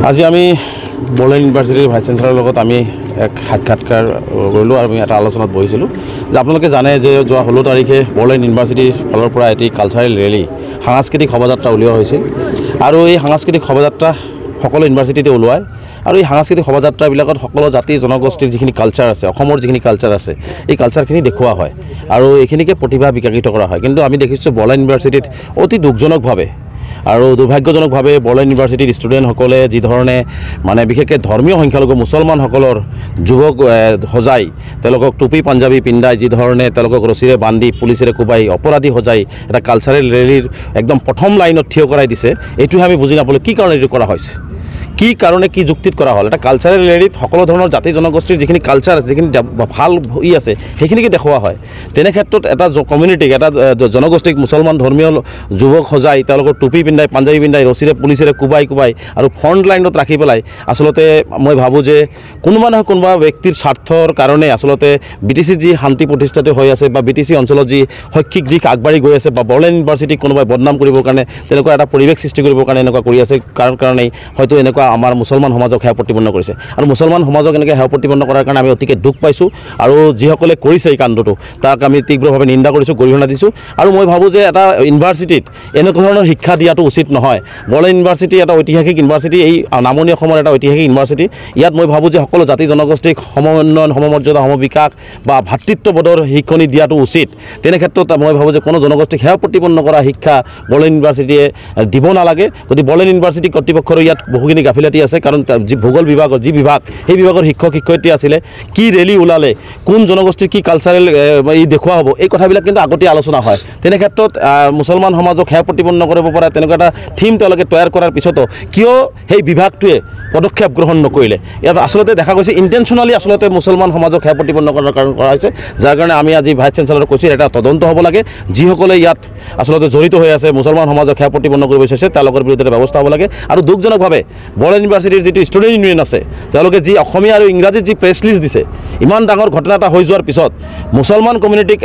আজি আমি বড়োলেণ্ড ইউনিভাৰ্চিটিৰ ভাইচ চেঞ্চেলৰ লগত আমি এক সাক্ষাৎকাৰ কৰিলোঁ আৰু আমি এটা আলোচনাত বহিছিলোঁ যে আপোনালোকে জানে যে যোৱা 16 তাৰিখে বড়োলেণ্ড ইউনিভাৰ্চিটিৰ ফালৰ পৰা এটি কালচাৰেল ৰেলী সাংস্কৃতিক শোভাযাত্ৰা উলিওৱা হৈছিল আৰু এই সাংস্কৃতিক শোভাযাত্ৰা সকলো ইউনিভাৰ্চিটিতে ওলোৱায় আৰু এই সাংস্কৃতিক শোভাযাত্ৰাবিলাকত সকলো জাতি জনগোষ্ঠীৰ যিখিনি কালচাৰ আছে অসমৰ যিখিনি কালচাৰ আছে এই কালচাৰখিনি দেখুওৱা হয় আৰু এইখিনিকে প্ৰতিভা বিকাশিত কৰা হয় কিন্তু আমি দেখিছোঁ বড়োলেণ্ড ইউনিভাৰ্চিটিত অতি দুখজনকভাৱে আৰু দুৰ্ভাগ্যজনকভাৱে বড়োলেণ্ড ইউনিভাৰ্চিটিৰ ষ্টুডেণ্টসকলে যি ধৰণে মানে বিশেষকৈ ধৰ্মীয় সংখ্যালঘু মুছলমানসকলৰ যুৱক সজাই তেওঁলোকক টুপি পাঞ্জাবী পিন্ধাই যি ধৰণে তেওঁলোকক ৰছীৰে বান্ধি পুলিচেৰে কোবাই অপৰাধী সজাই এটা কালচাৰেল ৰেলীৰ একদম প্ৰথম লাইনত থিয় কৰাই দিছে এইটোহে আমি বুজি নাপালোঁ কি কাৰণে এইটো কৰা হৈছে কি কাৰণে কি যুক্তিত কৰা হ'ল এটা কালচাৰেল ৰেলীত সকলো ধৰণৰ জাতি জনগোষ্ঠীৰ যিখিনি কালচাৰ আছে যিখিনি ভাল আছে সেইখিনিকে দেখুওৱা হয় তেনে ক্ষেত্ৰত এটা কমিউনিটিক এটা জনগোষ্ঠীক মুছলমান ধৰ্মীয় যুৱক সজাই তেওঁলোকৰ টুপি পিন্ধাই পাঞ্জাবী পিন্ধাই ৰছীৰে পুলিচেৰে কোবাই আৰু ফ্ৰণ্ট লাইনত ৰাখি পেলাই আচলতে মই ভাবোঁ যে কোনোবা নহয় কোনোবা ব্যক্তিৰ স্বাৰ্থৰ কাৰণে আচলতে BTC যি শান্তি প্ৰতিষ্ঠাত হৈ আছে বা BTC অঞ্চলত যি শৈক্ষিক দিশ আগবাঢ়ি গৈ আছে বা বড়োলেণ্ড ইউনিভাৰ্চিটিক কোনোবাই বদনাম কৰিবৰ কাৰণে তেনেকুৱা এটা পৰিৱেশ সৃষ্টি কৰিবৰ কাৰণে এনেকুৱা কৰি আছে কাৰণেই হয়তো এনেকুৱা আমাৰ মুছলমান সমাজক সেয়া প্ৰতিপন্ন কৰিছে আৰু মুছলমান সমাজক এনেকৈ সেয়া প্ৰতিপন্ন কৰাৰ কাৰণে আমি অতিকে দুখ পাইছোঁ আৰু যিসকলে কৰিছে এই কাণ্ডটো তাক আমি তীব্ৰভাৱে নিন্দা কৰিছোঁ গৰিহণা দিছোঁ আৰু মই ভাবোঁ যে এটা ইউনিভাৰ্চিটিত এনেকুৱা ধৰণৰ শিক্ষা দিয়াটো উচিত নহয় বড়োলেণ্ড ইউনিভাৰ্চিটি এটা ঐতিহাসিক ইউনিভাৰ্চিটি এই নামনি অসমৰ এটা ঐতিহাসিক ইউনিভাৰ্চিটি ইয়াত মই ভাবোঁ যে সকলো জাতি জনগোষ্ঠীক সমন্বয়ন সমমৰ্যাদা সমবিকাশ বা ভাতৃত্ববোধৰ শিক্ষণি দিয়াটো উচিত তেনে ক্ষেত্ৰত মই ভাবোঁ যে কোনো জনগোষ্ঠীক সেয়া প্ৰতিপন্ন কৰা শিক্ষা বড়োলেণ্ড ইউনিভাৰ্চিটিয়ে দিব নালাগে গতিকে বড়োলেণ্ড ইউনিভাৰ্চিটি কৰ্তৃপক্ষৰ ইয়াত বহুখিনি গাফিলতি আছে কাৰণ যি ভূগোল বিভাগৰ যি বিভাগ সেই বিভাগৰ শিক্ষক শিক্ষয়িত্ৰী আছিলে কি ৰেলী ওলালে কোন জনগোষ্ঠীৰ কি কালচাৰেল ই দেখুওৱা হ'ব এই কথাবিলাক কিন্তু আগতীয়া আলোচনা হয় তেনে ক্ষেত্ৰত মুছলমান সমাজক সেয়া প্ৰতিপন্ন কৰিব পৰা তেনেকুৱা এটা থিম তেওঁলোকে তৈয়াৰ কৰাৰ পিছতো কিয় সেই বিভাগটোৱে পদক্ষেপ গ্ৰহণ নকৰিলে ইয়াত আচলতে দেখা গৈছে ইণ্টেনশ্যনেলি আচলতে মুছলমান সমাজক সেয়া প্ৰতিপন্ন কৰাৰ কাৰণ কৰা হৈছে যাৰ কাৰণে আমি আজি ভাইচ চেঞ্চেলৰক কৈছোঁ এটা তদন্ত হ'ব লাগে যিসকলে ইয়াত আচলতে জড়িত হৈ আছে মুছলমান সমাজক সেয়া প্ৰতিপন্ন কৰিব বিচাৰিছে তেওঁলোকৰ বিৰুদ্ধে ব্যৱস্থা হ'ব লাগে আৰু দুখজনকভাৱে বড়োলেণ্ড ইউনিভাৰ্চিটিৰ যিটো ষ্টুডেণ্ট ইউনিয়ন আছে তেওঁলোকে যি অসমীয়া আৰু ইংৰাজীত যি প্ৰেছ লিষ্ট দিছে ইমান ডাঙৰ ঘটনা এটা হৈ যোৱাৰ পিছত মুছলমান কমিউনিটিক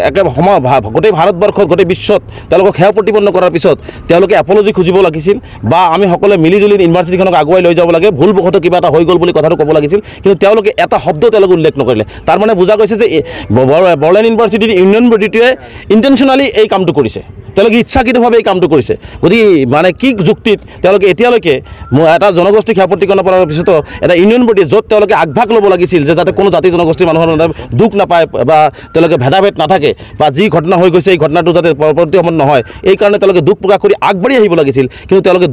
গোটেই ভাৰতবৰ্ষত গোটেই বিশ্বত তেওঁলোকক সেয়া প্ৰতিপন্ন কৰাৰ পিছত তেওঁলোকে এপলজি খুজিব লাগিছিল বা আমি সকলোৱে মিলিজুলি ইউনিভাৰ্চিটিখনক আগুৱাই লৈ যাব লাগে ভুলবশতঃ কিবা এটা হৈ গ'ল বুলি কথাটো ক'ব লাগিছিল কিন্তু তেওঁলোকে এটা শব্দ তেওঁলোকে উল্লেখ নকৰিলে তাৰ মানে বুজা গৈছে যে বড়োলেণ্ড ইউনিভাৰ্চিটিৰ ইউনিয়ন বডিটোৱে ইণ্টেনশ্যনেলি এই কামটো কৰিছে তেওঁলোকে ইচ্ছাকৃতভাৱে এই কামটো কৰিছে গতিকে মানে কি যুক্তিত তেওঁলোকে এতিয়ালৈকে এটা জনগোষ্ঠীক সেয়া প্ৰতিপন্ন কৰাৰ পিছতো এটা ইউনিয়ন বডি য'ত তেওঁলোকে আগভাগ ল'ব লাগিছিল যে যাতে কোনো জাতি জনগোষ্ঠীৰ মানুহৰ দুখ নাপায় বা তেওঁলোকে ভেদাভেদ নাথাকে বা যি ঘটনা হৈ গৈছে এই ঘটনাটো যাতে পৰৱৰ্তী সময়ত নহয় এই কাৰণে তেওঁলোকে দুখ প্ৰকাশ কৰি আগবাঢ়ি আহিব লাগিছিল কিন্তু তেওঁলোকে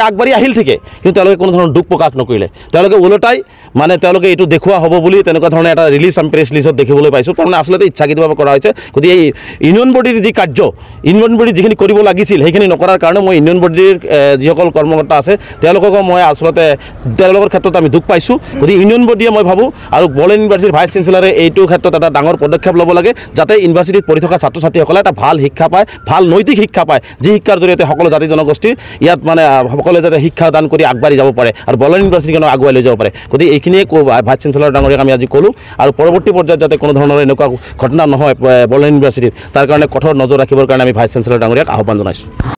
আগবাঢ়ি আহিল ঠিকে কিন্তু তেওঁলোকে কোনো ধৰণৰ দুখ প্ৰকাশ নকৰিলে তেওঁলোকে ওলোটাই মানে তেওঁলোকে এইটো দেখুওৱা হ'ব বুলি তেনেকুৱা ধৰণে এটা ৰিলিজ আমি প্ৰেছ ৰিলিজত দেখিবলৈ পাইছোঁ তাৰমানে আচলতে ইচ্ছাকৃতভাৱে কৰা হৈছে গতিকে এই ইউনিয়ন বডিৰ যি কাৰ্য ইউনিয়ন বডি যিখিনি কৰিব লাগিছিল সেইখিনি নকৰাৰ কাৰণে মই ইউনিয়ন বডিৰ যিসকল কৰ্মকৰ্তা আছে তেওঁলোককো মই আচলতে তেওঁলোকৰ ক্ষেত্ৰত আমি দুখ পাইছোঁ গতিকে ইউনিয়ন বডিয়ে মই ভাবোঁ আৰু বড়োলেণ্ড ইউনিভাৰ্চিটিৰ ভাইচ চেঞ্চেলাৰে এইটো ক্ষেত্ৰত এটা ডাঙৰ পদক্ষেপ ল'ব লাগে যাতে ইউনিভাৰ্চিটিত পঢ়ি থকা ছাত্ৰ ছাত্ৰীসকলে এটা ভাল শিক্ষা পায় ভাল নৈতিক শিক্ষা পায় যি শিক্ষাৰ জৰিয়তে সকলো জাতি জনগোষ্ঠীৰ ইয়াত মানে সকলোৱে যাতে শিক্ষাদান কৰি আগবাঢ়ি যাব পাৰে আৰু বড়োলেণ্ড ইউনিভাৰ্চিটিখনক আগুৱাই লৈ যাব পাৰে গতিকে এইখিনিয়ে ভাইচ চেঞ্চেলৰ ডাঙৰীয়াক আমি আজি ক'লোঁ আৰু পৰৱৰ্তী পৰ্যায়ত যাতে কোনো ধৰণৰ এনেকুৱা ঘটনা নহয় বড়োলেণ্ড ইউনিভাৰ্চিটিত তাৰ কাৰণে কঠোৰ নজৰ ৰাখিবৰ কাৰণে আমি ভাইচ চেঞ্চেলৰ ডাঙৰীয়াক আহ্বান জনাইছোঁ।